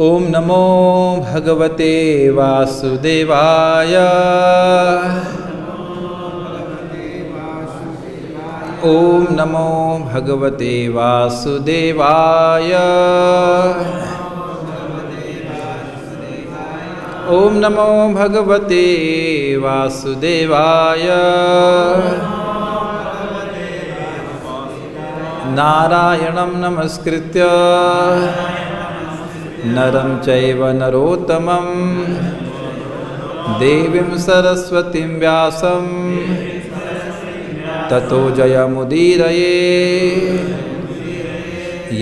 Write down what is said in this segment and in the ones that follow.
ओम नमो भगवते वासुदेवाय। ओम नमो भगवते वासुदेवाय। ओम नमो भगवते वासुदेवाय। नारायणं नमस्कृत्य नरं चैव नरोत्तमं देवीं सरस्वतीं व्यासं ततो जयमुदीरये।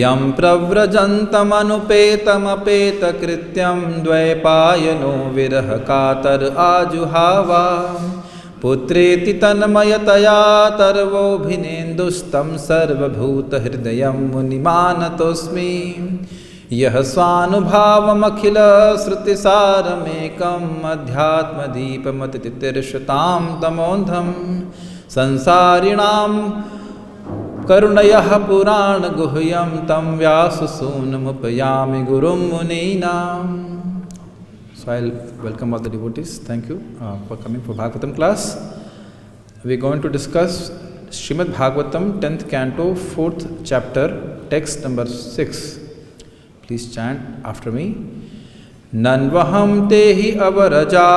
यं प्रव्रजन्तमनुपेतमपेतकृत्यं द्वैपायनो विरहकातर आजुहावा। पुत्रेति तन्मयतया तर्वोऽभिनेन्दुस्तं सर्वभूतहृदयं मुनिमानतोऽस्मि। यः स्वानुभावमखिलश्रुतिसारमेकम् अध्यात्मदीपमतितितिर्षतां तमोऽन्धं संसारिणां करुणयः पुराणगुह्यं तं व्याससूनुमुपयामि गुरुं मुनीनाम्. So I'll welcome all the devotees. Thank you for coming for Bhagavatam class. We're going to discuss Srimad Bhagavatam 10th canto 4th chapter text number 6. Please chant after me. Nanvaham tehi avaraja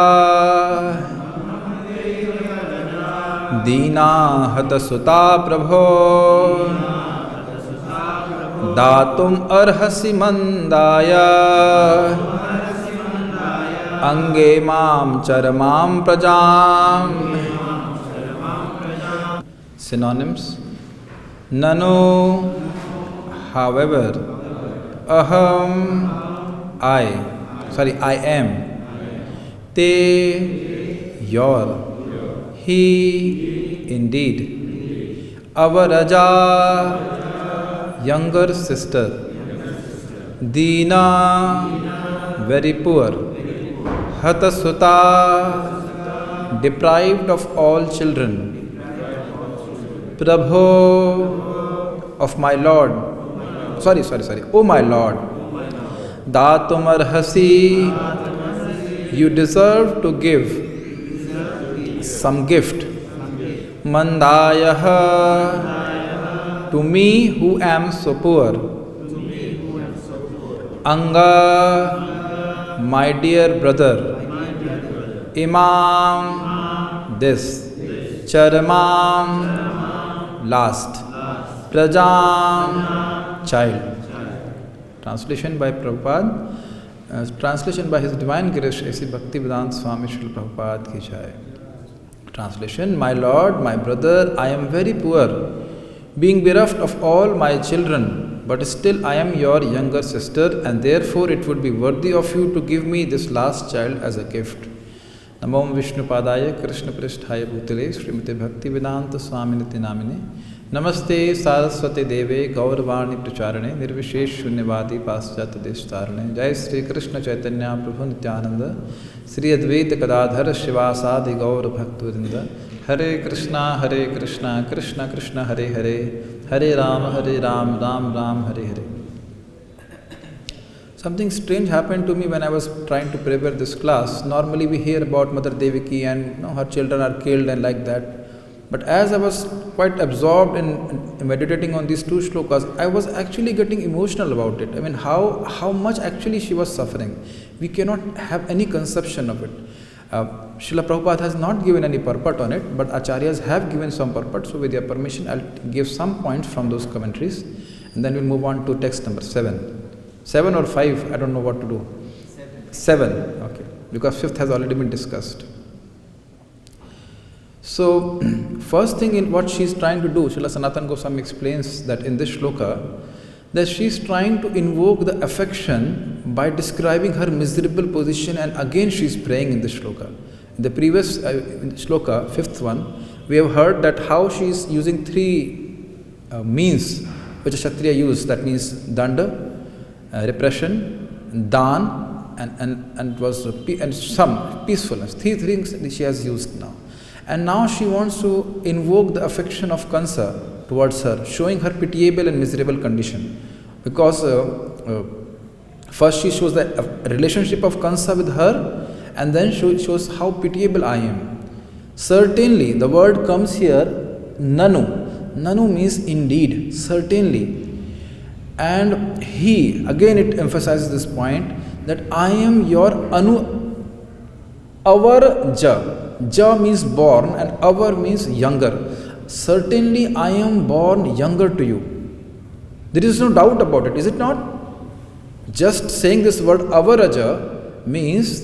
Dina hata suta prabho Datum arhasi mandaya Ange mam charamam prajam. Synonyms: Nano, however, aham, I am, te, your, he, indeed, avaraja, younger sister, Dina, very poor, Hatasuta, deprived of all children, Prabho, of my Lord, oh my Lord, Datumarhasi, you deserve to give some gift, Mandayaha, to me who am so poor, Anga, my dear brother, Imam, this, Charamam, last, Prajam, child. Translation by Prabhupada, translation by His Divine Grace A.C. Bhaktivedanta Swami Srila Prabhupada ki jai. Translation: My Lord, my brother, I am very poor, being bereft of all my children, but still I am your younger sister, and therefore it would be worthy of you to give me this last child as a gift. Namo Vishnupadaya Krishna Pristhaya Bhutale Srimate Bhaktivedanta Swaminiti Namine Namaste Saraswati Deve Gaurvani Pracharane Nirvishesh Shunyavadi Paschata Deshtarane. Jai Sri Krishna Chaitanya Prabhu Nityananda Sri Advaita Kadadhara Shivasadi Gaur Bhaktivinoda. Hare Krishna Krishna Krishna Hare Hare, Hare Ram Ram Ram Hare Hare. Something strange happened to me when I was trying to prepare this class. Normally we hear about Mother Devaki and her children are killed and like that. But as I was quite absorbed in meditating on these two shlokas, I was actually getting emotional about it. I mean, how much actually she was suffering. We cannot have any conception of it. Srila Prabhupada has not given any purport on it, but Acharyas have given some purport. So with your permission, I'll give some points from those commentaries, and then we'll move on to text number 7. 7 or 5, I don't know what to do. 7, okay, because 5th has already been discussed. So, first thing in what she's trying to do, Srila Sanatana Goswami explains that in this shloka, that she's trying to invoke the affection by describing her miserable position, and again she's praying in this shloka. In the previous shloka, 5th one, we have heard that how she's using 3 means which a Kshatriya used, that means danda, repression, dan, and some peacefulness. 3 things she has used now. And now she wants to invoke the affection of Kansa towards her, showing her pitiable and miserable condition. Because First she shows the relationship of Kansa with her, and then she shows how pitiable I am. Certainly, the word comes here, nanu. Nanu means indeed, certainly. And he, again it emphasizes this point, that I am your our ja. Ja means born and our means younger. Certainly I am born younger to you. There is no doubt about it, is it not? Just saying this word avaraja means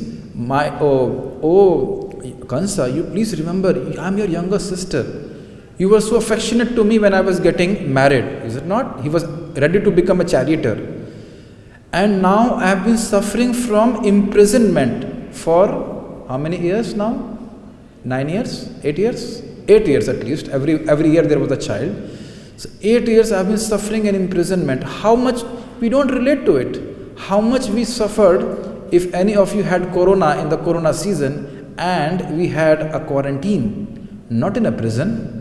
Kansa, you please remember, I am your younger sister. You were so affectionate to me when I was getting married, is it not? He was ready to become a charioteer. And now I have been suffering from imprisonment for how many years now? 9 years? 8 years? 8 years at least. Every year there was a child. So 8 years I have been suffering an imprisonment. How much we don't relate to it. How much we suffered if any of you had corona in the corona season and we had a quarantine, not in a prison.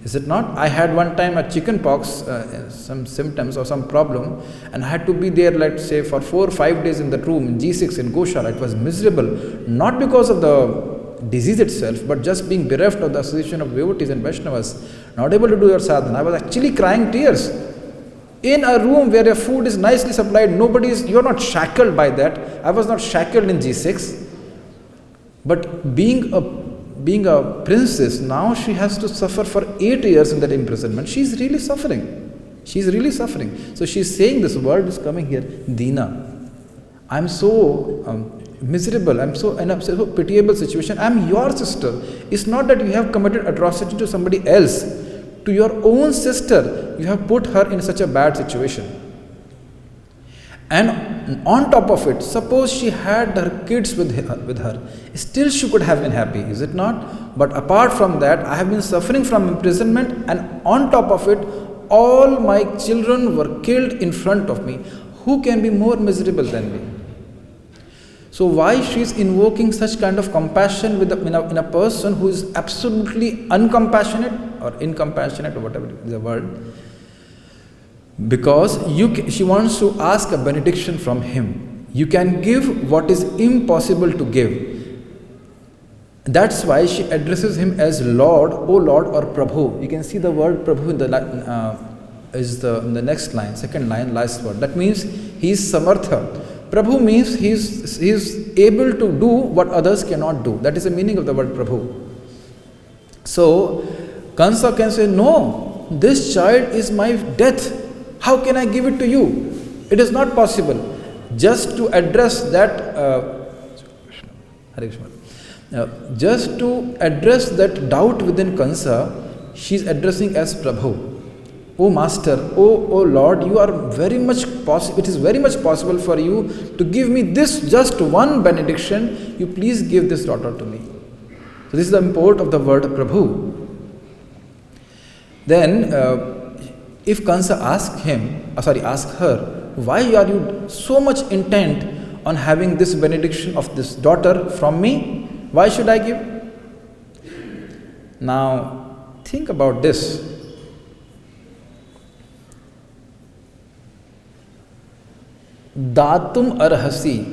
Is it not? I had one time a chicken pox, some symptoms or some problem, and I had to be there, let's say, for 4 or 5 days in the room in G6 in Goshala. It was miserable, not because of the disease itself, but just being bereft of the association of devotees and Vaishnavas, not able to do your sadhana. I was actually crying tears. In a room where your food is nicely supplied, you're not shackled by that. I was not shackled in G6. But being a princess, now she has to suffer for 8 years in that imprisonment. She's really suffering. She's really suffering. So she's saying, this word is coming here, Dina. I'm so miserable. I'm so in a so pitiable situation. I'm your sister. It's not that you have committed atrocity to somebody else. To your own sister, you have put her in such a bad situation. And on top of it, suppose she had her kids with her, still she could have been happy, is it not? But apart from that, I have been suffering from imprisonment, and on top of it, all my children were killed in front of me. Who can be more miserable than me? So why she is invoking such kind of compassion in a person who is absolutely uncompassionate or incompassionate or whatever is the word? Because she wants to ask a benediction from him. You can give what is impossible to give. That's why she addresses him as Lord, O Lord or Prabhu. You can see the word Prabhu in the next line, second line, last word. That means he is Samartha. Prabhu means he is able to do what others cannot do. That is the meaning of the word Prabhu. So Kansa can say, no, this child is my death. How can I give it to you? It is not possible. Just to address that, doubt within Kansa, she is addressing as Prabhu. O Master, O Lord, you are very much it is very much possible for you to give me this just one benediction. You please give this daughter to me. So this is the import of the word Prabhu. Then, if Kansa asks her, why are you so much intent on having this benediction of this daughter from me? Why should I give? Now, think about this. Datum arhasi,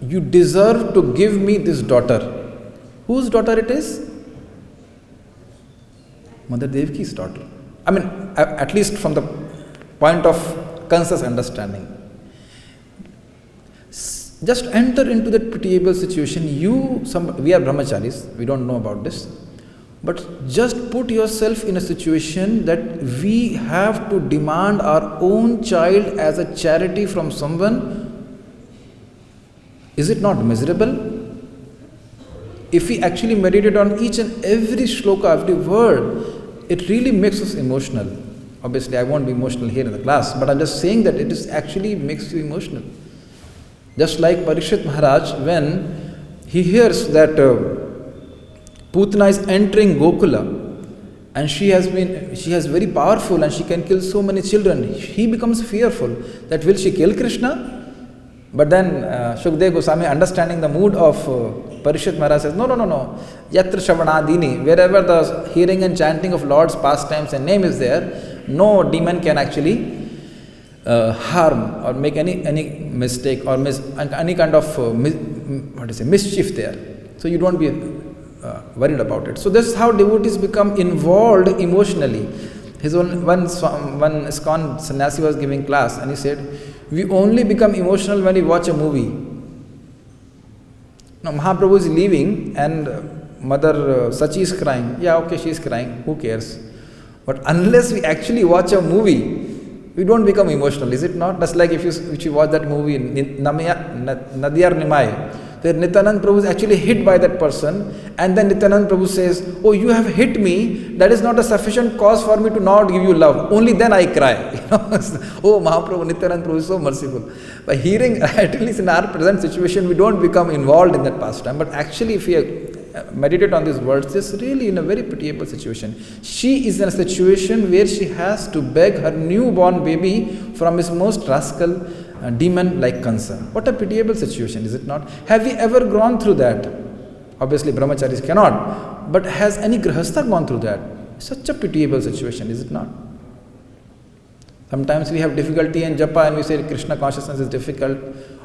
you deserve to give me this daughter. Whose daughter it is? Mother Devaki's daughter. I mean, at least from the point of Kansa's understanding. Just enter into that pitiable situation. We are brahmacharis, we don't know about this. But just put yourself in a situation that we have to demand our own child as a charity from someone. Is it not miserable? If we actually meditate on each and every shloka, every word, it really makes us emotional. Obviously, I won't be emotional here in the class, but I'm just saying that it is actually makes you emotional. Just like Parikshit Maharaj, when he hears that Putana is entering Gokula, and she is very powerful and she can kill so many children, he becomes fearful that will she kill Krishna? But then Shukdev Goswami, understanding the mood of Parikshit Maharaj, says, no. Yatra Shravanadini, wherever the hearing and chanting of Lord's pastimes and name is there, no demon can actually harm or make any mistake or any kind of mischief there. So you don't be worried about it. So this is how devotees become involved emotionally. One ISKCON sannyasi was giving class and he said, we only become emotional when we watch a movie. Now Mahaprabhu is leaving and Mother Sachi is crying. Yeah, okay, she is crying. Who cares? But unless we actually watch a movie, we don't become emotional, is it not? That's like if you watch that movie, Nadiyar Nimai, where Nityanand Prabhu is actually hit by that person, and then Nityanand Prabhu says, oh, you have hit me, that is not a sufficient cause for me to not give you love. Only then I cry. Oh, Mahaprabhu, Nityanand Prabhu is so merciful. By hearing, at least in our present situation, we don't become involved in that pastime. But actually, if we meditate on these words, this is really in a very pitiable situation. She is in a situation where she has to beg her newborn baby from his most rascal demon like Kansa. What a pitiable situation, is it not? Have we ever gone through that? Obviously, brahmacharis cannot. But has any grihastha gone through that? Such a pitiable situation, is it not? Sometimes we have difficulty in japa and we say Krishna consciousness is difficult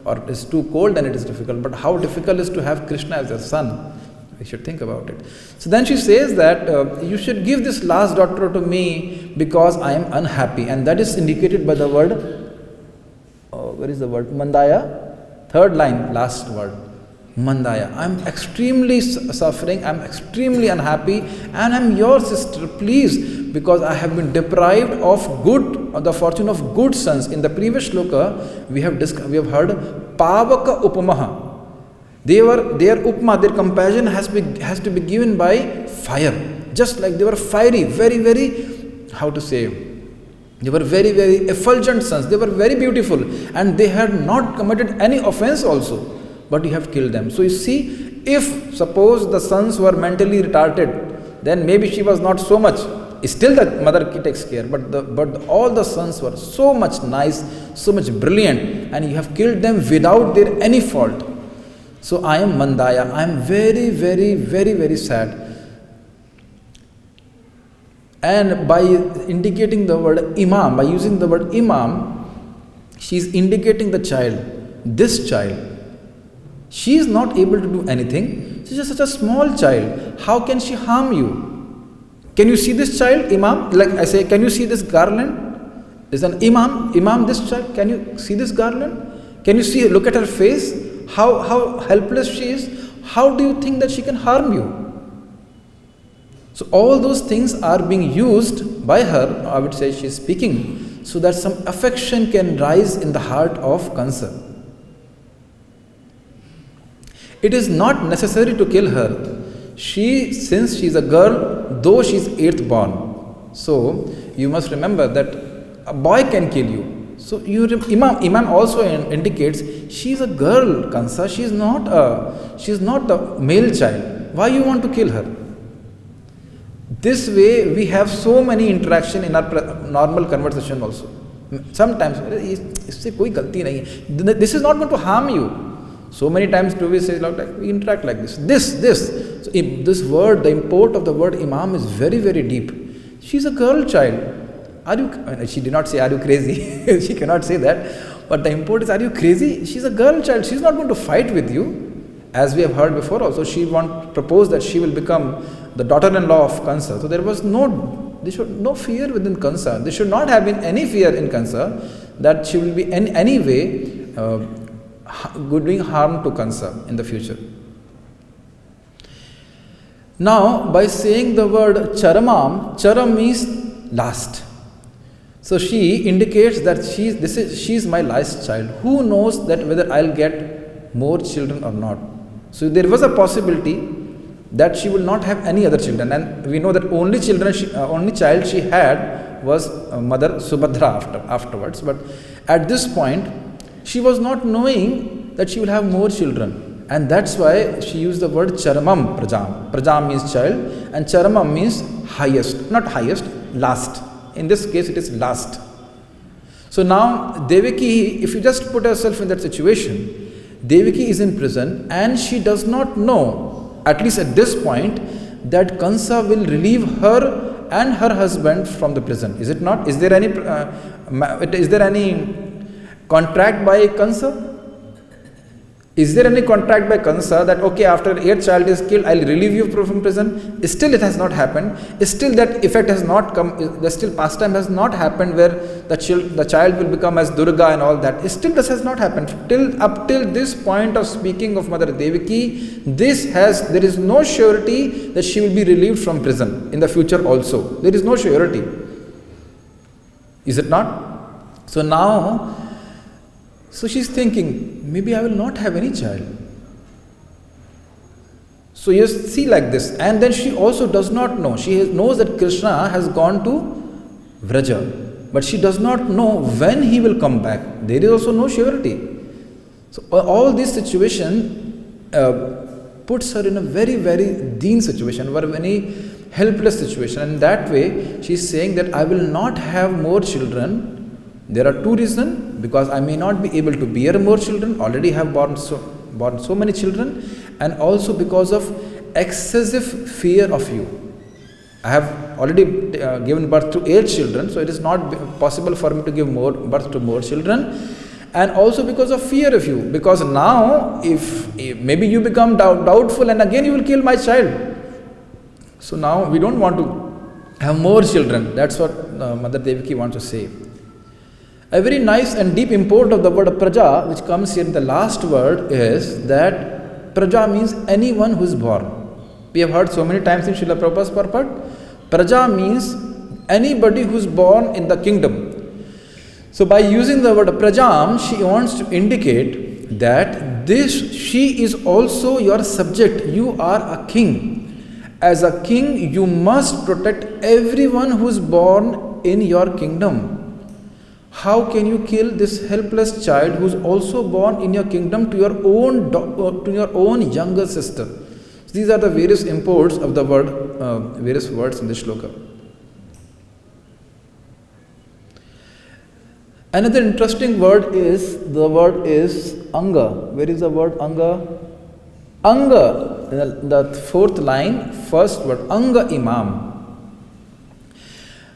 or it's too cold and it is difficult. But how difficult is to have Krishna as a son? We should think about it. So then she says that you should give this last daughter to me because I am unhappy. And that is indicated by the word, where is the word? Mandaya. Third line, last word. Mandaya. I am extremely suffering, I am extremely unhappy, and I am your sister, please, because I have been deprived of the fortune of good sons. In the previous shloka, we have heard Pavaka Upamaha. Their upma, their compassion has to be given by fire. Just like they were fiery, very, very, how to say, they were very, very effulgent sons. They were very beautiful and they had not committed any offense also. But you have killed them. So you see, if suppose the sons were mentally retarded, then maybe she was not so much. Still the mother takes care. But all the sons were so much nice, so much brilliant, and you have killed them without their any fault. So I am Mandaya. I am very, very, very, very sad. And by indicating the word Imam, by using the word Imam, she is indicating the child, this child. She is not able to do anything. She is just such a small child. How can she harm you? Can you see this child, Imam? Like I say, can you see this garland? Is an Imam, this child? Can you see this garland? Can you see, look at her face? How helpless she is? How do you think that she can harm you? So all those things are being used by her, I would say she is speaking, so that some affection can rise in the heart of Kansa. It is not necessary to kill her. Since she is a girl, though she is 8th born. So you must remember that a boy can kill you. So Imam also indicates she is a girl, Kansa. She is not a male child. Why you want to kill her? This way we have so many interaction in our normal conversation also. Sometimes this is not going to harm you. So many times do we say like we interact like this. So this word, the import of the word Imam is very, very deep. She is a girl child. She did not say, are you crazy? She cannot say that. But the import is, are you crazy? She is a girl child. She is not going to fight with you. As we have heard before also, she proposed that she will become the daughter-in-law of Kansa. So there was no fear within Kansa. There should not have been any fear in Kansa that she will be in any way doing harm to Kansa in the future. Now, by saying the word Charam means last. So she indicates that she is my last child. Who knows that whether I'll get more children or not? So there was a possibility that she will not have any other children, and we know that only child she had was Mother Subhadra afterwards. But at this point, she was not knowing that she will have more children, and that's why she used the word Charamam Prajam. Prajam means child, and Charamam means highest, not highest, last. In this case, it is last. So now Devaki, if you just put herself in that situation, Devaki is in prison and she does not know, at least at this point, that Kansa will relieve her and her husband from the prison. Is it not? Is there any contract by Kansa? Is there any contract by Kansa that okay, after your child is killed, I'll relieve you from prison? Still, it has not happened. Still, that effect has not come. The still pastime has not happened where the child will become as Durga and all that. Still, this has not happened. Up till this point of speaking of Mother Devaki, there is no surety that she will be relieved from prison in the future also. There is no surety. Is it not? So now, she's thinking, maybe I will not have any child. So you see like this. And then she also does not know. She knows that Krishna has gone to Vraja. But she does not know when he will come back. There is also no surety. So all this situation puts her in a very, very deen situation, or a very helpless situation. And that way, she is saying that I will not have more children. There are two reasons, because I may not be able to bear more children, already have born so many children, and also because of excessive fear of you. I have already given birth to 8 children, so it is not possible for me to give birth to more children, and also because of fear of you, because now if maybe you become doubtful and again you will kill my child. So now we don't want to have more children. That's what Mother Devaki wants to say. A very nice and deep import of the word praja, which comes here in the last word, is that praja means anyone who is born. We have heard so many times in Srila Prabhupada's purport. Praja means anybody who is born in the kingdom. So by using the word prajam, she wants to indicate that she is also your subject. You are a king. As a king, you must protect everyone who is born in your kingdom. How can you kill this helpless child who is also born in your kingdom to your own younger sister? So these are the various imports of the word, various words in this shloka. Another interesting word is anga. Where is the word anga? Anga, the fourth line, first word, anga imam.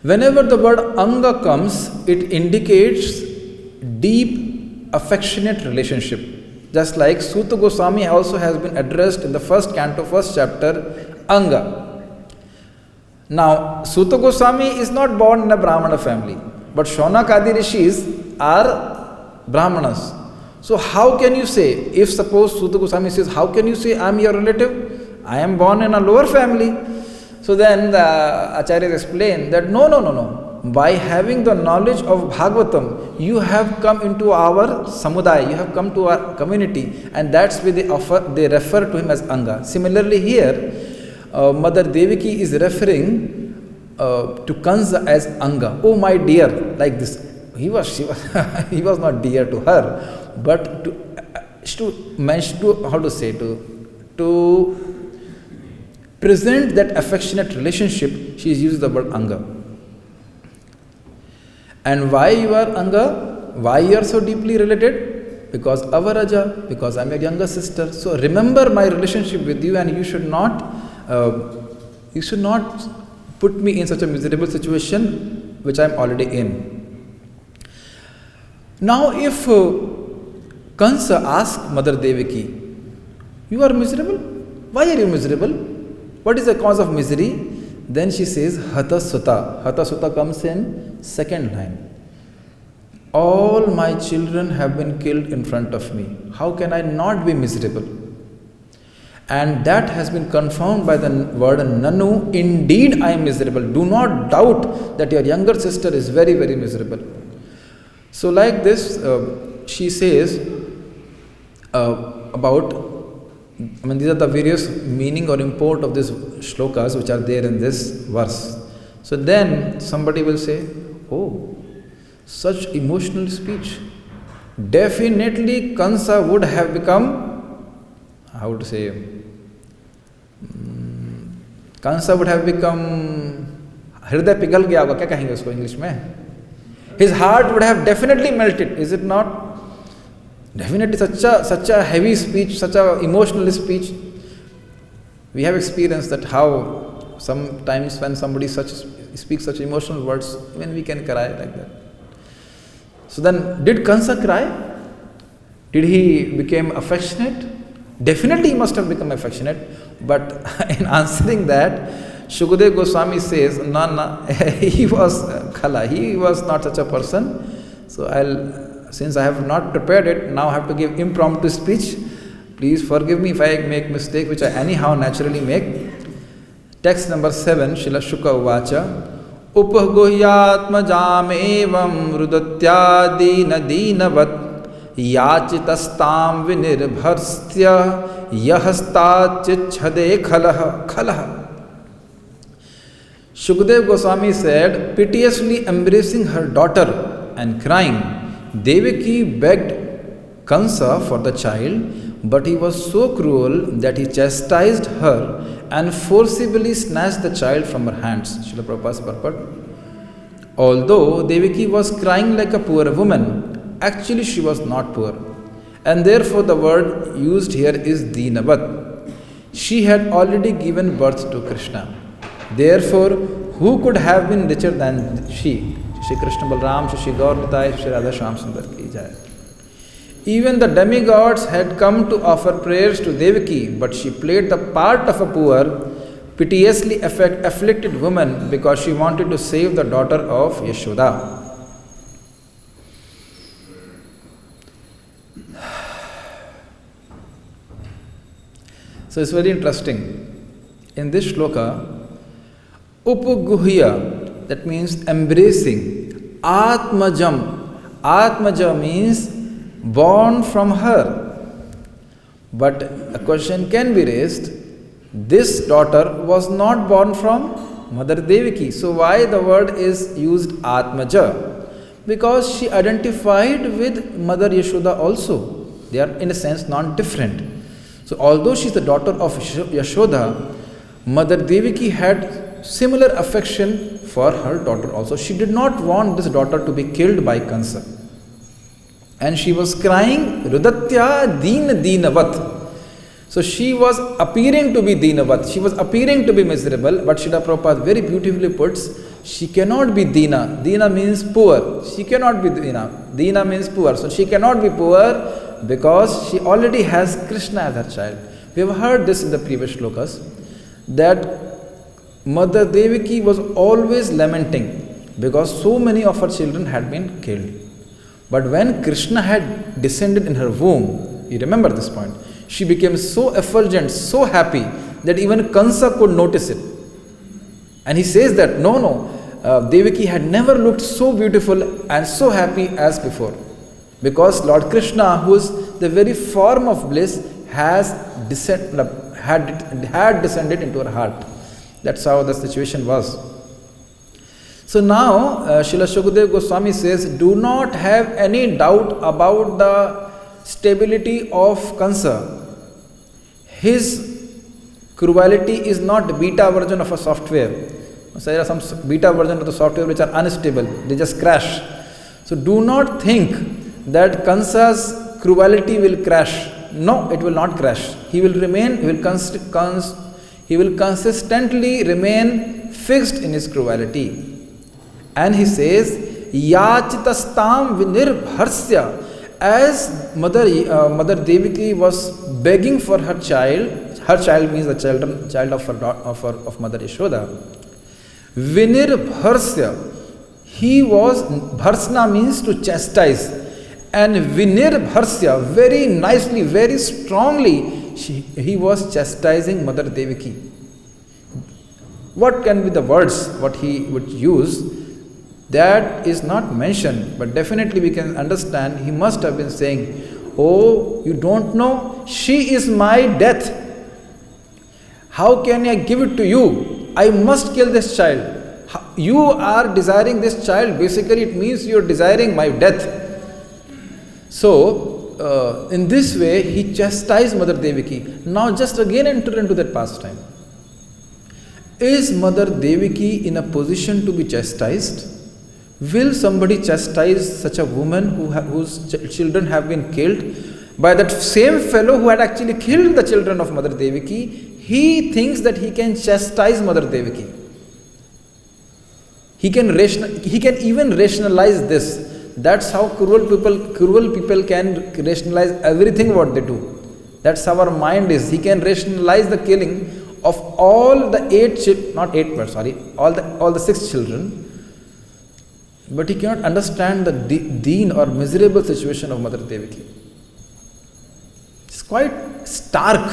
Whenever the word anga comes, it indicates deep, affectionate relationship. Just like Suta Goswami also has been addressed in the first canto, first chapter, anga. Now, Suta Goswami is not born in a Brahmana family, but Shaunak Adi Rishis are Brahmanas. So how can you say, if suppose Suta Goswami says, how can you say I am your relative? I am born in a lower family. So then the Acharyas explain that no. By having the knowledge of Bhagavatam, you have come into our samudaya, you have come to our community, and that's why they refer to him as Anga. Similarly here, Mother Devaki is referring to Kansa as Anga. Oh my dear, like this. He was not dear to her, but to present that affectionate relationship, she is using the word Anga. And why you are Anga? Why you are so deeply related? Because Avaraja, because I am your younger sister. So remember my relationship with you, and you should not put me in such a miserable situation which I am already in. Now if Kansa asks Mother Devaki, you are miserable? Why are you miserable? What is the cause of misery? Then she says, Hata Suta. Hata Suta comes in second line. All my children have been killed in front of me. How can I not be miserable? And that has been confirmed by the word Nanu. Indeed, I am miserable. Do not doubt that your younger sister is very, very miserable. So like this, she says these are the various meaning or import of these shlokas which are there in this verse. So then somebody will say, oh, such emotional speech. Definitely Kansa would have become, Kansa would have become, hriday pighal gaya hoga, kya kahenge usko English mein? His heart would have definitely melted, is it not? Definitely such a heavy speech, such a emotional speech. We have experienced that how sometimes when somebody such speak such emotional words, when we can cry like that. So then, did Kansa cry? Did he become affectionate? Definitely he must have become affectionate, but in answering that, Shukadeva Goswami says, no, he was Khala, he was not such a person. So since I have not prepared it, now I have to give impromptu speech. Please forgive me if I make mistake, which I anyhow naturally make. Text number 7, Srila Shuka Uvacha, Upaguhyatmajam evam rudatya dinavat याचितस्तां विनिर्भर्स्य यहस्ताचिच्छदे खलः. Shukadeva Goswami said, piteously embracing her daughter and crying, Devaki begged Kansa for the child, but he was so cruel that he chastised her and forcibly snatched the child from her hands. Srila Prabhupada's purport. Although Devaki was crying like a poor woman, actually she was not poor, and therefore the word used here is Dinavat. She had already given birth to Krishna. Therefore, who could have been richer than she? Shri Krishna Balram, Shri Gaur Nitai, Shri Radha Shyam Sundar ki jai. Even the demigods had come to offer prayers to Devaki, but she played the part of a poor, piteously afflicted woman because she wanted to save the daughter of Yashoda. So it's very interesting. In this shloka, Upaguhya, that means embracing. Atmajam. Atmaja means born from her. But a question can be raised, this daughter was not born from Mother Devaki. So why the word is used Atmaja? Because she identified with Mother Yashoda also. They are in a sense non-different. So although she is the daughter of Yashoda, Mother Devaki had similar affection for her daughter also. She did not want this daughter to be killed by Kansa. And she was crying, Rudatya Dinavat. So she was appearing to be Dinavat. She was appearing to be miserable, but Srila Prabhupada very beautifully puts, she cannot be Dina. Dina means poor. She cannot be Dina. Dina means poor. So she cannot be poor because she already has Krishna as her child. We have heard this in the previous shlokas, that Mother Devaki was always lamenting because so many of her children had been killed. But when Krishna had descended in her womb, you remember this point, she became so effulgent, so happy that even Kansa could notice it. And he says that, Devaki had never looked so beautiful and so happy as before. Because Lord Krishna, who is the very form of bliss, had descended into her heart. That's how the situation was. So now, Srila Shukadeva Goswami says, do not have any doubt about the stability of Kansa. His cruelty is not beta version of a software. So there are some beta version of the software which are unstable. They just crash. So do not think that Kansa's cruelty will crash. No, it will not crash. He will remain, he will consistently remain fixed in his cruelty. And he says, Yachitastam Vinirbharsya. As Mother Devaki was begging for her child means the child of Mother Yashoda. Vinirbharsya. He was, Bharsna means to chastise. And Vinirbharsya, very nicely, very strongly, he was chastising Mother Devaki. What can be the words, what he would use? That is not mentioned, but definitely we can understand he must have been saying, oh, you don't know, she is my death. How can I give it to you? I must kill this child. You are desiring this child, basically it means you are desiring my death. So, in this way, he chastised Mother Devaki. Now just again enter into that pastime. Is Mother Devaki in a position to be chastised? Will somebody chastise such a woman whose children have been killed by that same fellow who had actually killed the children of Mother Devaki? He thinks that he can chastise Mother Devaki. He can even rationalize this. That's how cruel people can rationalize everything what they do. That's how our mind is. He can rationalize the killing of all the all the 6 children. But he cannot understand the deen or miserable situation of Mother Devaki. It's quite stark,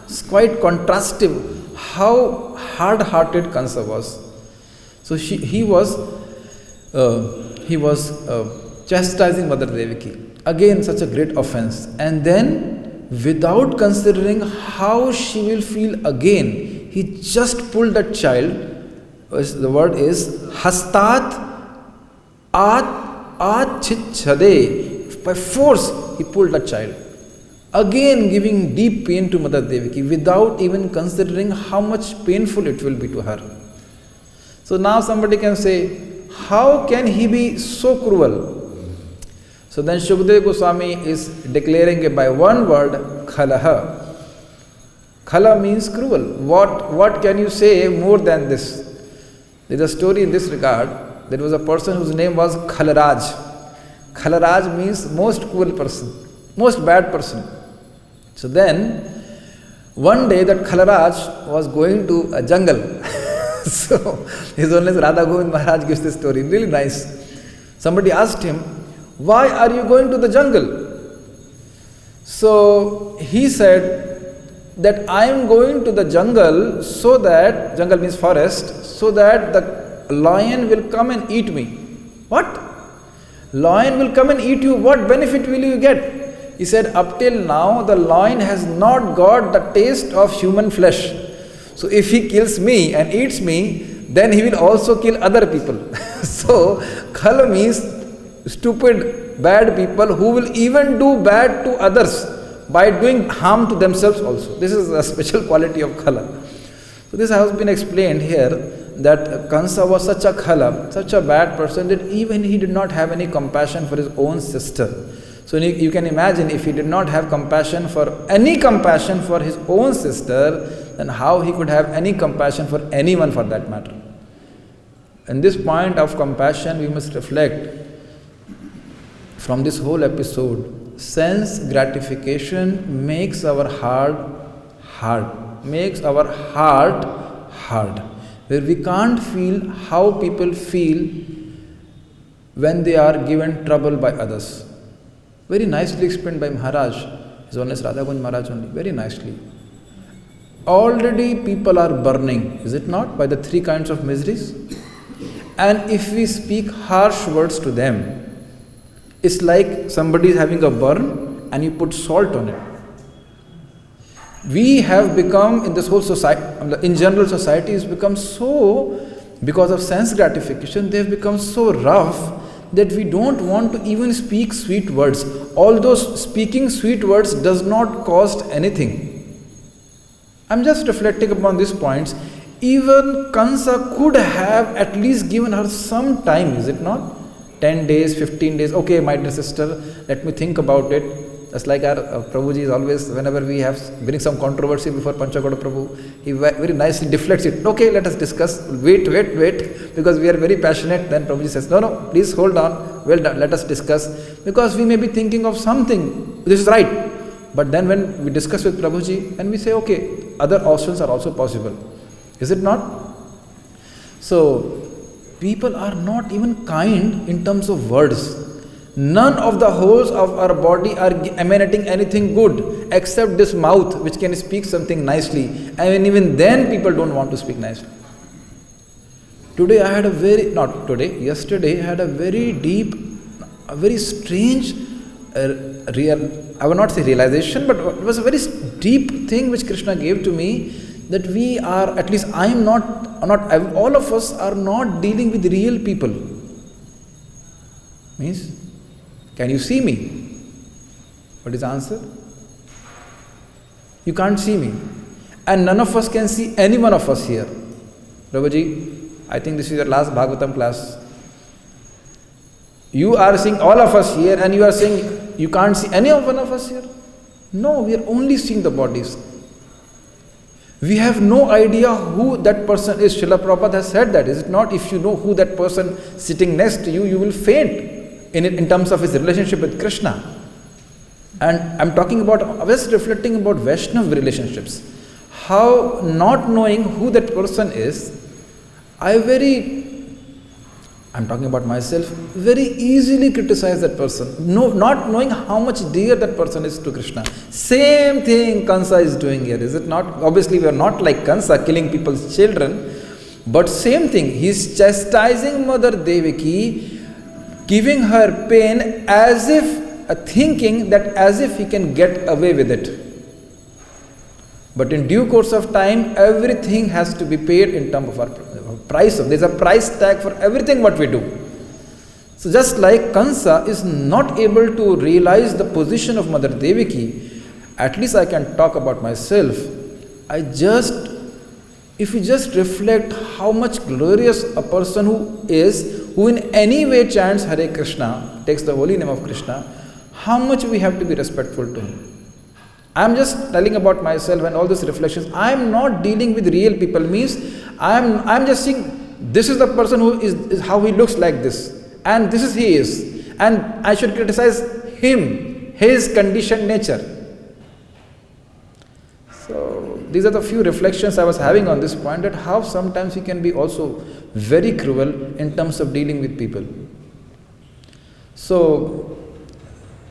it's quite contrastive how hard-hearted Kansa was. So he was chastising Mother Devaki. Again, such a great offense. And then, without considering how she will feel again, he just pulled that child. The word is hastat chade. By force, he pulled that child. Again, giving deep pain to Mother Devaki without even considering how much painful it will be to her. So now somebody can say, how can he be so cruel? So then Shukdev Goswami is declaring it by one word, khalaha. Khala means cruel. What can you say more than this? There is a story in this regard. There was a person whose name was Khalaraj. Khalaraj means most cruel person, most bad person. So then, one day that Khalaraj was going to a jungle. So, His Holiness Radha Govind Maharaj gives this story, really nice. Somebody asked him, why are you going to the jungle? So, he said that I am going to the jungle so that, jungle means forest, so that the lion will come and eat me. What? Lion will come and eat you, what benefit will you get? He said, up till now, the lion has not got the taste of human flesh. So if he kills me and eats me, then he will also kill other people. So, Khala means stupid, bad people who will even do bad to others by doing harm to themselves also. This is a special quality of Khala. So this has been explained here that Kansa was such a Khala, such a bad person that even he did not have any compassion for his own sister. So you can imagine if he did not have compassion for his own sister, then how he could have any compassion for anyone for that matter. In this point of compassion, we must reflect from this whole episode, sense gratification makes our heart hard, where we can't feel how people feel when they are given trouble by others. Very nicely explained by Maharaj, His Holiness Radha Govind Maharaj only, very nicely. Already people are burning, is it not, by the 3 kinds of miseries? And if we speak harsh words to them, it's like somebody is having a burn and you put salt on it. We have become, in this whole society, in general society has become so, because of sense gratification, they have become so rough that we don't want to even speak sweet words. Although speaking sweet words does not cost anything. I'm just reflecting upon these points. Even Kansa could have at least given her some time, is it not? 10 days, 15 days. Okay, my dear sister, let me think about it. Just like our Prabhuji is always, whenever we have bring some controversy before Panchagoda Prabhu, he very nicely deflects it. Okay, let us discuss. Wait, because we are very passionate. Then Prabhuji says, no, please hold on. Well done, let us discuss. Because we may be thinking of something. This is right. But then when we discuss with Prabhuji, and we say, okay, other options are also possible. Is it not? So, people are not even kind in terms of words. None of the holes of our body are emanating anything good except this mouth which can speak something nicely. And even then people don't want to speak nicely. Yesterday I had a very deep, a very strange, I would not say realization, but it was a very deep thing which Krishna gave to me, that we are, at least I am not, all of us are not dealing with real people. Means, can you see me? What is the answer? You can't see me. And none of us can see any one of us here. Prabhuji, I think this is your last Bhagavatam class. You are seeing all of us here and you are saying you can't see any of one of us here. No, we are only seeing the bodies. We have no idea who that person is. Srila Prabhupada has said that. Is it not? If you know who that person sitting next to you, you will faint in terms of his relationship with Krishna. And I'm talking about, I was reflecting about Vaishnava relationships. How not knowing who that person is, I'm talking about myself, very easily criticize that person. No, not knowing how much dear that person is to Krishna. Same thing Kansa is doing here, is it not? Obviously, we are not like Kansa, killing people's children. But same thing, he is chastising Mother Devaki, giving her pain as if, thinking that as if he can get away with it. But in due course of time, everything has to be paid in terms of our price. There's a price tag for everything what we do. So just like Kansa is not able to realize the position of Mother Devaki, at least I can talk about myself. If we just reflect how much glorious a person who in any way chants Hare Krishna, takes the holy name of Krishna, how much we have to be respectful to him. I'm just telling about myself and all these reflections. I'm not dealing with real people, means I'm just saying this is the person who is how he looks like this, and this is he is, and I should criticize him, his conditioned nature. So these are the few reflections I was having on this point, that how sometimes we can be also very cruel in terms of dealing with people. So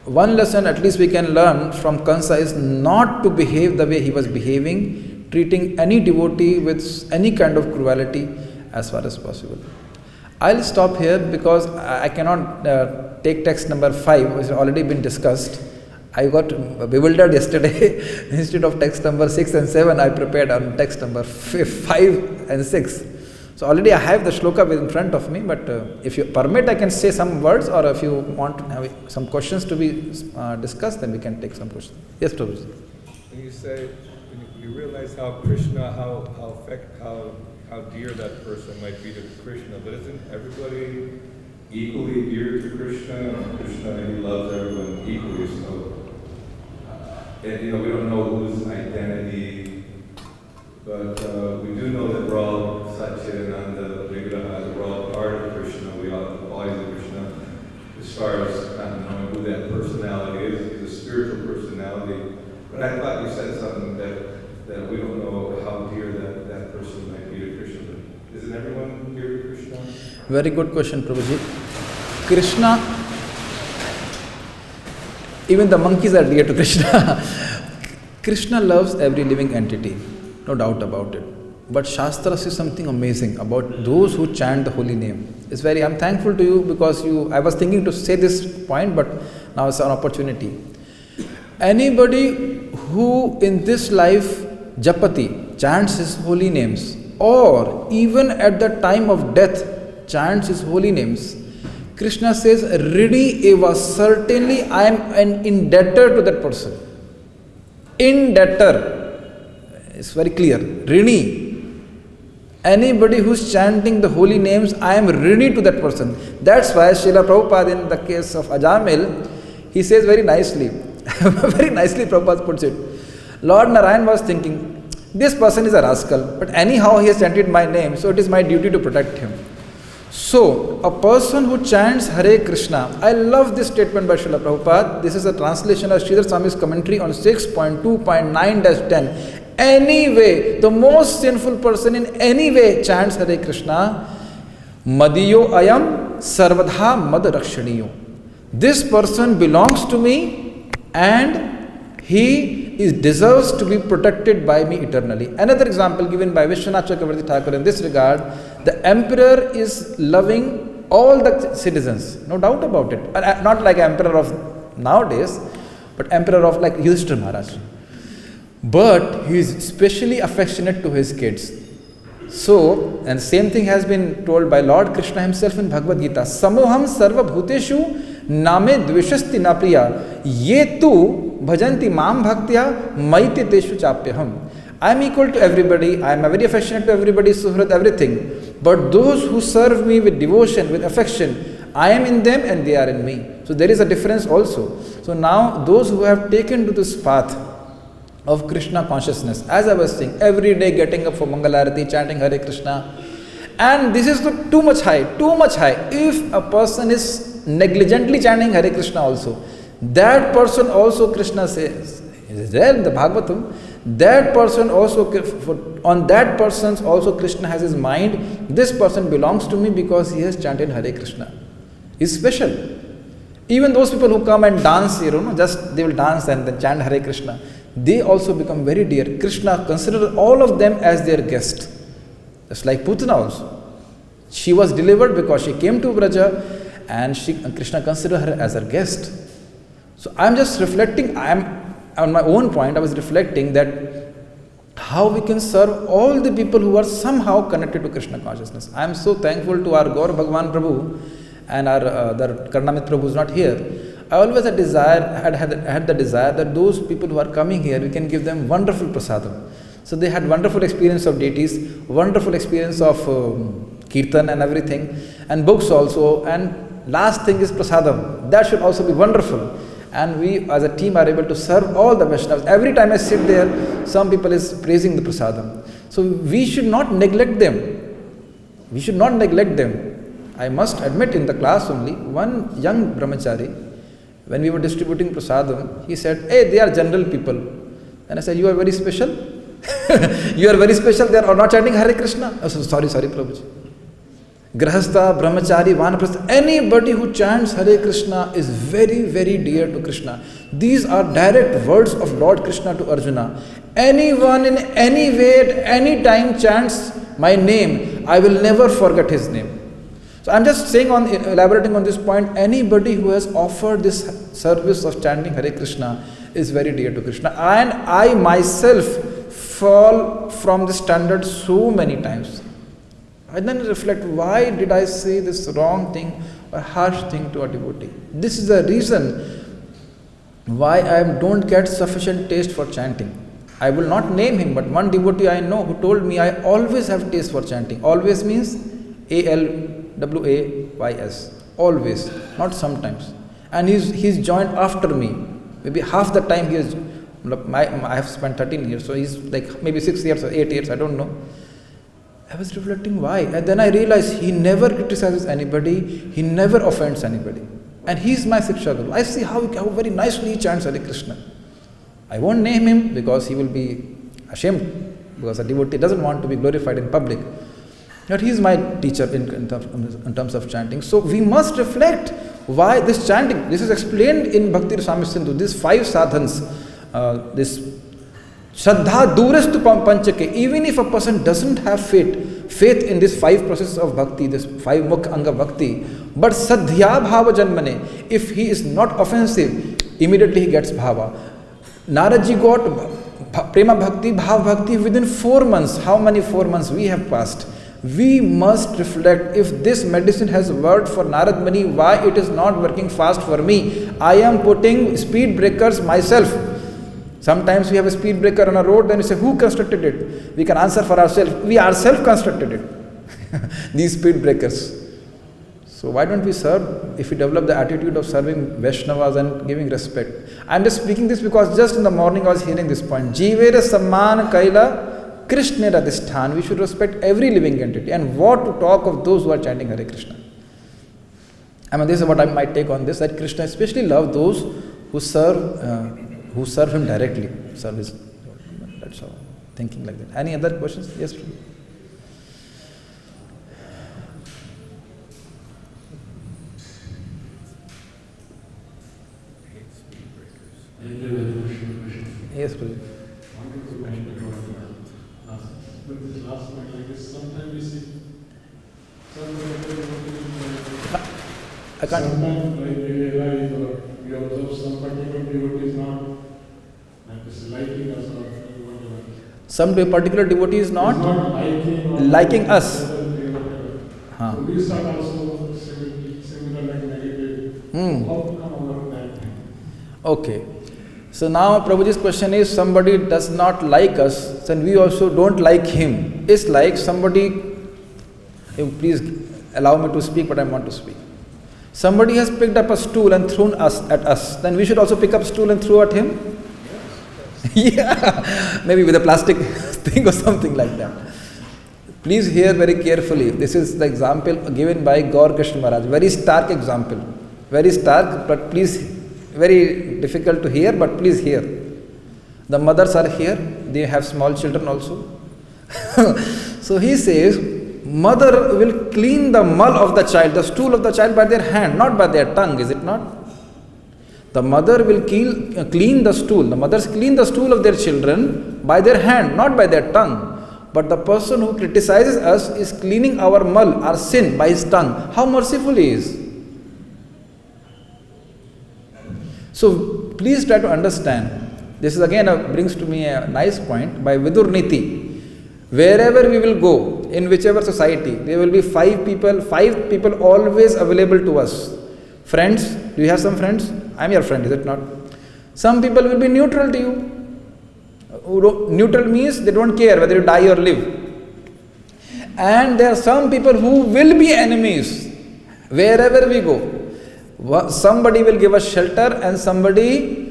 one lesson at least we can learn from Kansa is not to behave the way he was behaving, treating any devotee with any kind of cruelty as far as possible. I'll stop here because I cannot take text number 5, which has already been discussed. I got bewildered yesterday. Instead of text number 6 and 7, I prepared on text number 5 and 6. So already I have the shloka in front of me, but if you permit, I can say some words, or if you want to have some questions to be discussed, then we can take some questions. Yes, Prabhuji. When you say, when you realize how Krishna, how dear that person might be to Krishna, but isn't everybody equally dear to Krishna? Krishna maybe loves everyone equally, so and we don't know whose identity, but we do know that we're all Satchidananda Vigraha, we're all part of Krishna, we all embody Krishna. As far as not knowing who that personality is, he's a spiritual personality. But I thought you said something that we don't know how dear that person might be to Krishna. But isn't everyone dear to Krishna? Very good question, Prabhuji. Krishna, even the monkeys are dear to Krishna. Krishna loves every living entity, no doubt about it. But Shastra says something amazing about those who chant the holy name. I'm thankful to you because I was thinking to say this point, but now it's an opportunity. Anybody who in this life, Japati, chants his holy names, or even at the time of death, chants his holy names, Krishna says, Ridi eva, certainly I am indebted to that person. Indebted. It's very clear. Rini. Anybody who's chanting the holy names, I am rini to that person. That's why Srila Prabhupada, in the case of Ajamil, he says very nicely, very nicely Prabhupada puts it. Lord Narayan was thinking, this person is a rascal, but anyhow he has chanted my name, so it is my duty to protect him. So, a person who chants Hare Krishna, I love this statement by Srila Prabhupada. This is a translation of Sridhar Swami's commentary on 6.2.9-10. Anyway, the most sinful person in any way chants Hare Krishna, Madiyo ayam sarvadha mad rakshaniyo. This person belongs to me and he deserves to be protected by me eternally. Another example given by Vishwanath Chakravarti Thakur in this regard, the emperor is loving all the citizens, no doubt about it. Not like emperor of nowadays, but emperor of like Yudhishthira Maharaj. But he is especially affectionate to his kids. So, and same thing has been told by Lord Krishna himself in Bhagavad Gita. Samoham sarva bhuteshu name dvishasti na priya ye tu bhajanti mam bhaktya maite teshu chapyaham. I am equal to everybody, I am very affectionate to everybody, suhrat, everything. But those who serve me with devotion, with affection, I am in them and they are in me. So there is a difference also. So now those who have taken to this path, of Krishna consciousness. As I was saying, every day getting up for Mangalarati, chanting Hare Krishna. And this is too much high, too much high. If a person is negligently chanting Hare Krishna also, that person also, Krishna says, is there in the Bhagavatam, that person also, on that person's also Krishna has his mind, this person belongs to me because he has chanted Hare Krishna. He's special. Even those people who come and dance, just they will dance and then chant Hare Krishna, they also become very dear. Krishna considers all of them as their guest. Just like Putana also. She was delivered because she came to Braja and Krishna considered her as her guest. So I'm just reflecting, on my own point, I was reflecting that how we can serve all the people who are somehow connected to Krishna consciousness. I am so thankful to our Gaur Bhagwan Prabhu and our Karnamit Prabhu who is not here. I always had the desire that those people who are coming here, we can give them wonderful prasadam. So they had wonderful experience of deities, wonderful experience of kirtan and everything, and books also. And last thing is prasadam. That should also be wonderful. And we as a team are able to serve all the Vaishnavas. Every time I sit there, some people is praising the prasadam. So we should not neglect them. We should not neglect them. I must admit, in the class only, one young brahmachari, when we were distributing prasadam, he said, "Hey, they are general people." And I said, "You are very special." You are very special, they are not chanting Hare Krishna. Oh, sorry, Prabhuji. Grahastha, Brahmachari, Vanaprastha, anybody who chants Hare Krishna is very, very dear to Krishna. These are direct words of Lord Krishna to Arjuna. Anyone in any way, at any time chants my name, I will never forget his name. So I'm just saying, elaborating on this point, anybody who has offered this service of chanting Hare Krishna is very dear to Krishna. And I myself fall from the standard so many times. I then reflect, why did I say this wrong thing or harsh thing to a devotee? This is the reason why I don't get sufficient taste for chanting. I will not name him, but one devotee I know who told me, I always have taste for chanting. Always means ALWAYS. Always, not sometimes. And he's joined after me. Maybe half the time he is. I have spent 13 years, so he's like maybe 6 years or 8 years, I don't know. I was reflecting why, and then I realized he never criticizes anybody, he never offends anybody, and he's my Siksha Guru. I see how very nicely he chants Hare Krishna. I won't name him because he will be ashamed, because a devotee doesn't want to be glorified in public. But he is my teacher in terms of chanting. So we must reflect why this chanting. This is explained in Bhakti Rasamrita Sindhu. These 5 sadhans, this Shraddha Durastu Panchake. Even if a person doesn't have faith in this 5 processes of bhakti, this 5 mukha anga bhakti, but Sadhya Bhava Janmane, if he is not offensive, immediately he gets Bhava. Naradji got Prema Bhakti, Bhav Bhakti within 4 months. How many 4 months we have passed? We must reflect, if this medicine has worked for Narad Muni, why it is not working fast for me? I am putting speed breakers myself. Sometimes we have a speed breaker on a road, then we say, who constructed it? We can answer for ourselves. We ourselves constructed it. These speed breakers. So why don't we serve, if we develop the attitude of serving Vaishnavas and giving respect. I am just speaking this because just in the morning I was hearing this point. Jivere Samman Kaila Krishna Radhisthan. We should respect every living entity. And what to talk of those who are chanting Hare Krishna. I mean, this is what I might take on this, that Krishna especially loves those who serve him directly. Service. That's all. Thinking like that. Any other questions? Yes, please. Yes, please. With this last point, I guess sometimes we see I can't. Sometimes we realize or we observe some particular devotee is not liking us or whatever. Some particular devotee is not liking us. So we start also similar like negative. How to come over that? Okay. So now Prabhuji's question is, somebody does not like us, then we also don't like him. It's like somebody, please allow me to speak what I want to speak. Somebody has picked up a stool and thrown at us, then we should also pick up a stool and throw at him? Yeah, maybe with a plastic thing or something like that. Please hear very carefully. This is the example given by Gaur Krishna Maharaj. Very stark example. Very stark, but please, very difficult to hear, but please hear. The mothers are here. They have small children also. So he says, mother will clean the mull of the child, the stool of the child by their hand, not by their tongue, is it not? The mother will clean the stool. The mothers clean the stool of their children by their hand, not by their tongue. But the person who criticizes us is cleaning our mull, our sin, by his tongue. How merciful he is. So please try to understand. This is again brings to me a nice point by Vidur Niti. Wherever we will go, in whichever society, there will be five people always available to us. Friends, do you have some friends? I am your friend, is it not? Some people will be neutral to you. Neutral means they don't care whether you die or live. And there are some people who will be enemies wherever we go. Somebody will give us shelter and somebody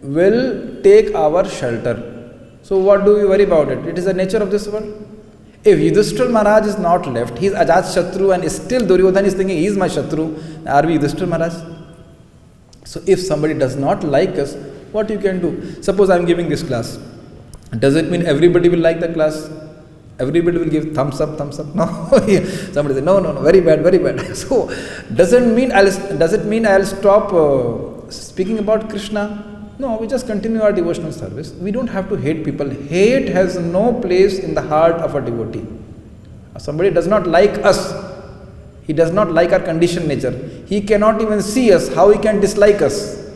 will take our shelter. So what do we worry about it? It is the nature of this world. If Yudhishthira Maharaj is not left, he is Ajat Shatru and still Duryodhana is thinking he is my Shatru, are we Yudhishthira Maharaj? So if somebody does not like us, what you can do? Suppose I am giving this class. Does it mean everybody will like the class? Everybody will give thumbs up? No. Somebody say, no, very bad. So does it mean I'll stop speaking about Krishna? No, we just continue our devotional service. We don't have to hate people. Hate has no place in the heart of a devotee. If somebody does not like us, he does not like our conditioned nature. He cannot even see us. How he can dislike us?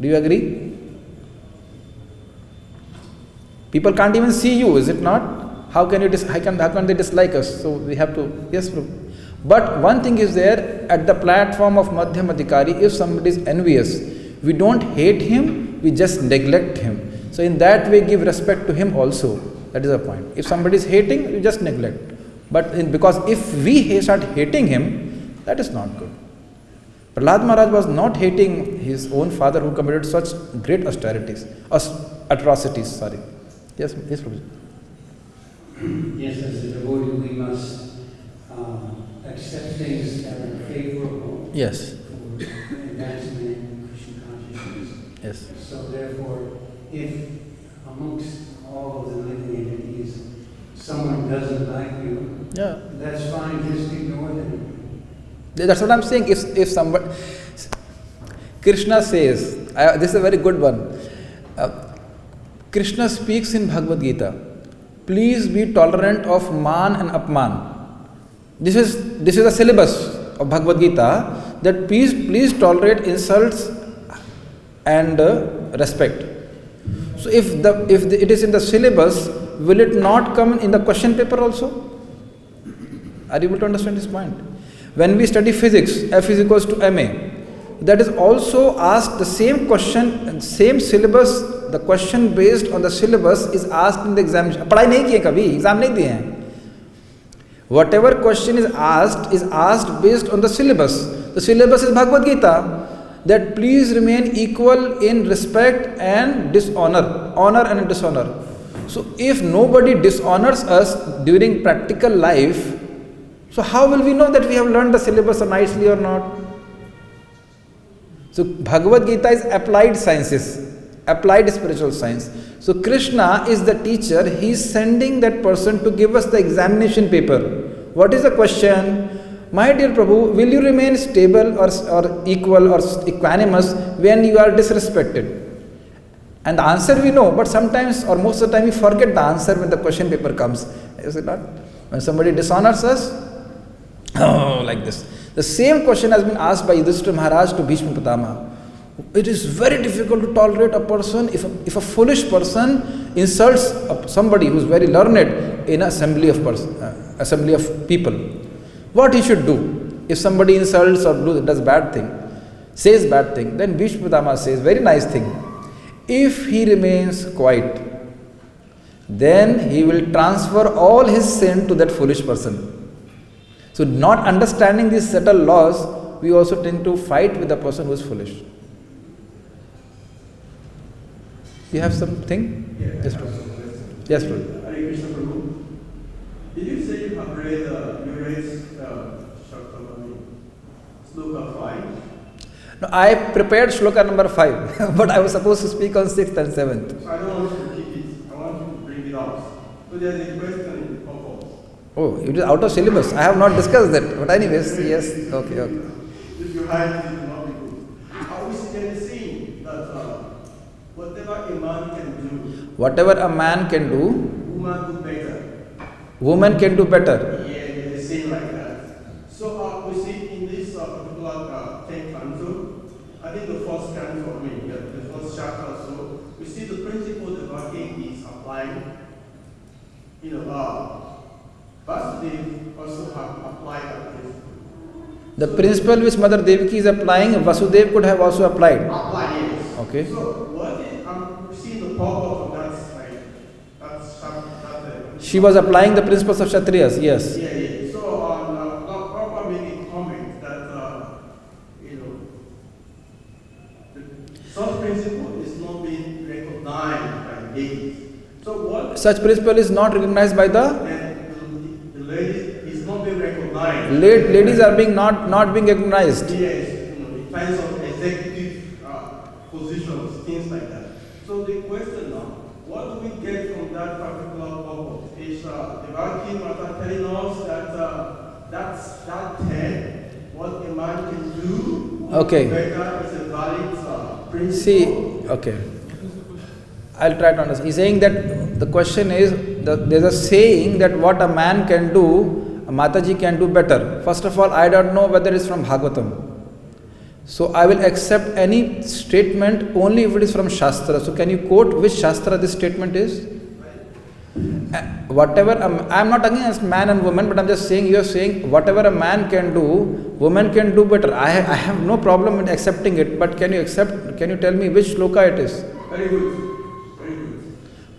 Do you agree? People can't even see you, is it not? How can they dislike us? So we have to, yes, Prabhu. But one thing is there, at the platform of Madhyam Adhikari, if somebody is envious, we don't hate him, we just neglect him. So in that way, give respect to him also. That is the point. If somebody is hating, we just neglect. But because if we start hating him, that is not good. Prahlad Maharaj was not hating his own father who committed such great atrocities. Yes, Prabhuji. Yes, as a devotee, we must accept things that are favorable Yes. for advancement in Krishna consciousness. Yes. So therefore, if amongst all of the living entities, someone doesn't like you, Yeah. that's fine, just ignore them. That's what I'm saying. If somebody, Krishna says, this is a very good one. Krishna speaks in Bhagavad Gita, please be tolerant of man and apman. This is a syllabus of Bhagavad Gita, that please tolerate insults and respect. So if it is in the syllabus, will it not come in the question paper also? Are you able to understand this point? When we study physics, F is equals to ma, that is also asked the same question, same syllabus, the question based on the syllabus is asked in the examination. पढ़ाई नहीं की है कभी, exam नहीं दिए हैं. Whatever question is asked based on the syllabus. The syllabus is Bhagavad Gita, that please remain equal in respect and dishonor, honor and dishonor. So if nobody dishonors us during practical life, so how will we know that we have learned the syllabus nicely or not? So Bhagavad Gita is applied sciences, applied spiritual science. So Krishna is the teacher, he is sending that person to give us the examination paper. What is the question? My dear Prabhu, will you remain stable or equal or equanimous when you are disrespected? And the answer we know, but sometimes or most of the time we forget the answer when the question paper comes. Is it not? When somebody dishonors us, like this. The same question has been asked by Yudhishthira Maharaj to Bhishma Pitama. It is very difficult to tolerate a person if a foolish person insults somebody who is very learned in assembly of people. What he should do? If somebody insults or does bad thing, says bad thing, then Bhishma Pitama says very nice thing. If he remains quiet, then he will transfer all his sin to that foolish person. So not understanding these subtle laws, we also tend to fight with the person who is foolish. You have something? Yeah. Yes, Prabhu. Yes, Prabhu. Hare Krishna Prabhu. Did you say you have read Sloka 5? No, I prepared shloka number 5, but I was supposed to speak on 6th and 7th. So I don't want to keep it. I want to bring it out. So there's a question in purpose. Oh, it is out of syllabus. I have not discussed that. But anyways, yes. Okay, okay. If you hide it, it will not be good. I was saying that whatever a man can do, Whatever a man can do, woman do better. woman can do better. Yeah, they say like that. So we see in this particular 10th canto, I think the first canto, the first chapter or so, we see the principle the Bhakti is applying. Vasudev also have applied that principle. The principle which Mother Devaki is applying, Vasudev could have also applied. Apply, yes. Okay. So what is, I'm seeing the purpose of that, She was applying the principles of Kshatriyas, yes. Yeah. So on Prabhupada making comment that such principle is not being recognized by ladies. So what? Such principle is not recognized by the The ladies is not being recognized. ladies are being not being recognized. Yes, in kinds of executive positions, things like that. So the question now, what do we get from that particular purpose? Is Devaki Mata telling us that that 10, what a man can do, Okay. better is a valid principle? See, okay. I'll try to understand. He's saying that the question is, there's a saying that what a man can do, a Mataji can do better. First of all, I don't know whether it's from Bhagavatam. So I will accept any statement only if it is from Shastra. So can you quote which Shastra this statement is? Whatever, I'm not against man and woman, but I'm just saying, you are saying whatever a man can do, woman can do better. I have no problem in accepting it, but can you tell me which shloka it is? Very good.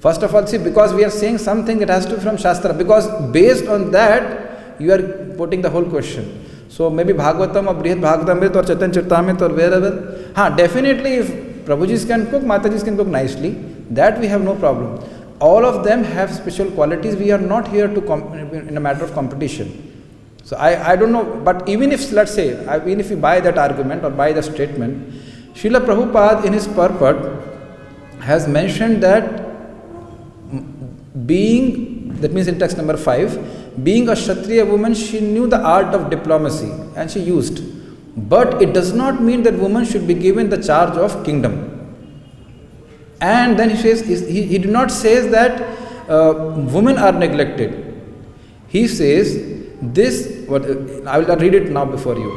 First of all, see, because we are saying something, it has to be from Shastra, because based on that, you are putting the whole question. So maybe Bhagavatam or Brihad Bhagavatamrita or Chaitanya Charitamrita or wherever. Definitely if Prabhujis can cook, Matajis can cook nicely, that we have no problem. All of them have special qualities. We are not here to in a matter of competition. So I don't know, but even if, let's say, even if you buy that argument or buy the statement, Srila Prabhupada in his purport has mentioned that that means in text number 5, being a Kshatriya woman, she knew the art of diplomacy and she used. But it does not mean that woman should be given the charge of kingdom. And then he says, he did not say that women are neglected. He says this, I will read it now before you.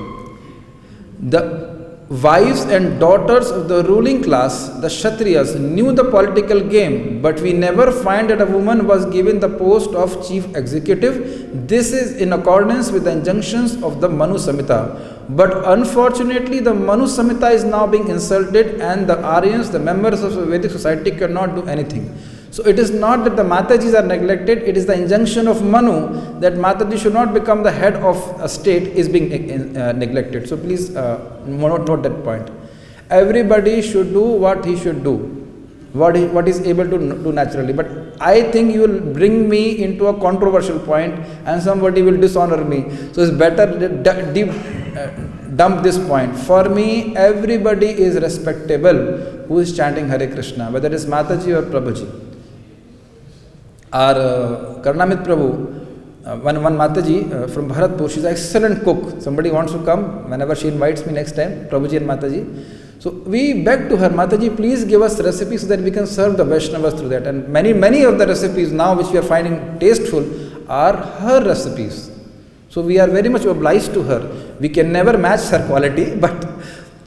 The wives and daughters of the ruling class, the Kshatriyas, knew the political game, but we never find that a woman was given the post of chief executive. This is in accordance with the injunctions of the Manu Samhita. But unfortunately, the Manu Samhita is now being insulted, and the Aryans, the members of the Vedic society, cannot do anything. So it is not that the Matajis are neglected, it is the injunction of Manu that Mataji should not become the head of a state is being neglected. So please note that point. Everybody should do what he should do, what is able to do naturally. But I think you will bring me into a controversial point and somebody will dishonor me. So it's better dump this point. For me, everybody is respectable who is chanting Hare Krishna, whether it's Mataji or Prabhuji. Our Karnamit Prabhu, one Mataji from Bharatpur, she's an excellent cook. Somebody wants to come whenever she invites me next time, Prabhuji and Mataji. So we beg to her, Mataji, please give us recipes so that we can serve the Vaishnavas through that. And many of the recipes now which we are finding tasteful are her recipes. So we are very much obliged to her. We can never match her quality, but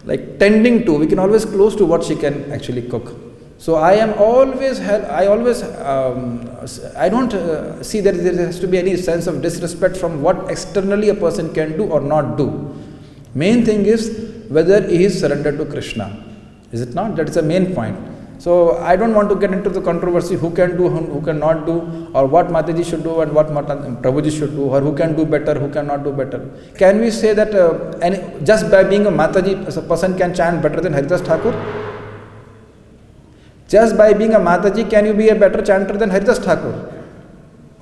like tending to, we can always close to what she can actually cook. So I don't see that there has to be any sense of disrespect from what externally a person can do or not do. Main thing is whether he is surrendered to Krishna. Is it not? That is the main point. So I don't want to get into the controversy who can do, who cannot do, or what Mataji should do and what Prabhuji should do, or who can do better, who cannot do better. Can we say that just by being a Mataji, a person can chant better than Haridas Thakur? Just by being a Mataji, can you be a better chanter than Haridas Thakur?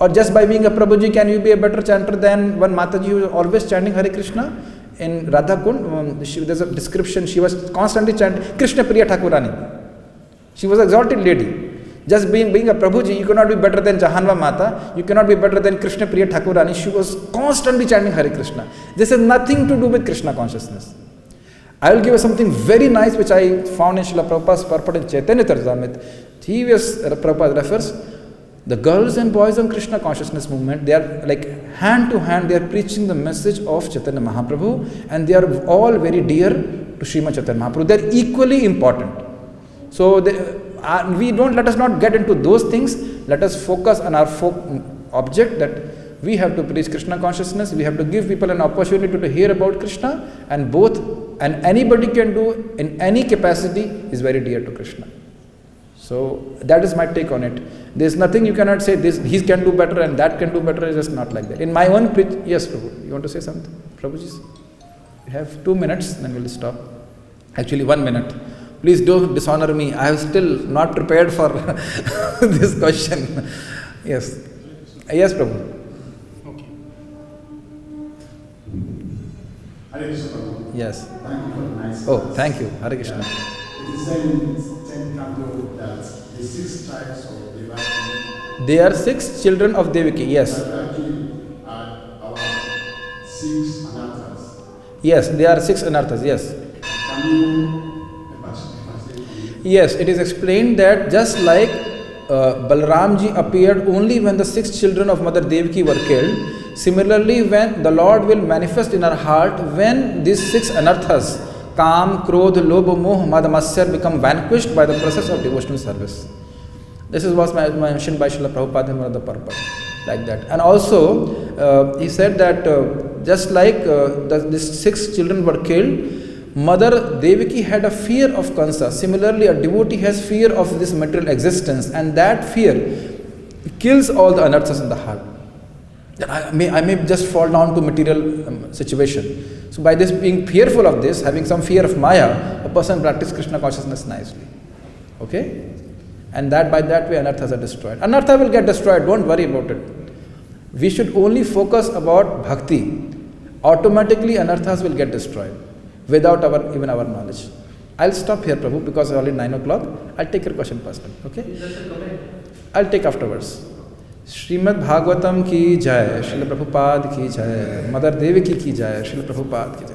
Or just by being a Prabhuji, can you be a better chanter than one Mataji who is always chanting Hare Krishna? In Radha Kund, there's a description, she was constantly chanting Krishna Priya Thakurani. She was an exalted lady. Just being a Prabhuji, you cannot be better than Jahanva Mata, you cannot be better than Krishna Priya Thakurani. She was constantly chanting Hare Krishna. This has nothing to do with Krishna consciousness. I will give you something very nice which I found in Srila Prabhupada's purport in Chaitanya Charitamrita. Prabhupada refers, the girls and boys of Krishna consciousness movement, they are like hand to hand, they are preaching the message of Chaitanya Mahaprabhu, and they are all very dear to Srimad Chaitanya Mahaprabhu. They are equally important. So let us not get into those things. Let us focus on our object, that we have to preach Krishna consciousness. We have to give people an opportunity to hear about Krishna, and anybody can do in any capacity is very dear to Krishna. So that is my take on it. There is nothing you cannot say this, he can do better and that can do better. It's just not like that. In my own preach, yes, Prabhu, you want to say something? Prabhuji, we have 2 minutes, then we'll stop. Actually, 1 minute. Please don't dishonor me. I have still not prepared for this question. Yes. Yes, Prabhu. Okay. Hare Krishna, Prabhu. Yes. Thank you for the nice Oh, class. thank you. Hare Krishna. It is said in 10th canto that the 6 tribes of Devaki They are 6 children of Devaki. Yes. are actually our 6 anarthas. Yes, they are 6 anarthas. Yes. Can you Yes, it is explained that just like Balramji appeared only when the 6 children of Mother Devaki were killed, similarly when the Lord will manifest in our heart when these 6 anarthas, Kam, Krodh, Lobh, Moh, Mad, Matsar, become vanquished by the process of devotional service. This is what mentioned by Srila Prabhupada in one of the purport, like that. And also, he said that just like these 6 children were killed, Mother Devaki had a fear of Kansa. Similarly, a devotee has fear of this material existence, and that fear kills all the anarthas in the heart. That I may just fall down to material situation. So by this being fearful of this, having some fear of Maya, a person practices Krishna consciousness nicely. Okay? And that by that way anarthas are destroyed. Anartha will get destroyed, don't worry about it. We should only focus about bhakti. Automatically anarthas will get destroyed without even our knowledge. I'll stop here, Prabhu, because it's already 9 o'clock. I'll take your question personally. Okay? I'll take afterwards. Srimad Bhagavatam ki jai, Srila Prabhupada ki jai, Mother Devaki ki jai, Srila Prabhupada ki jai.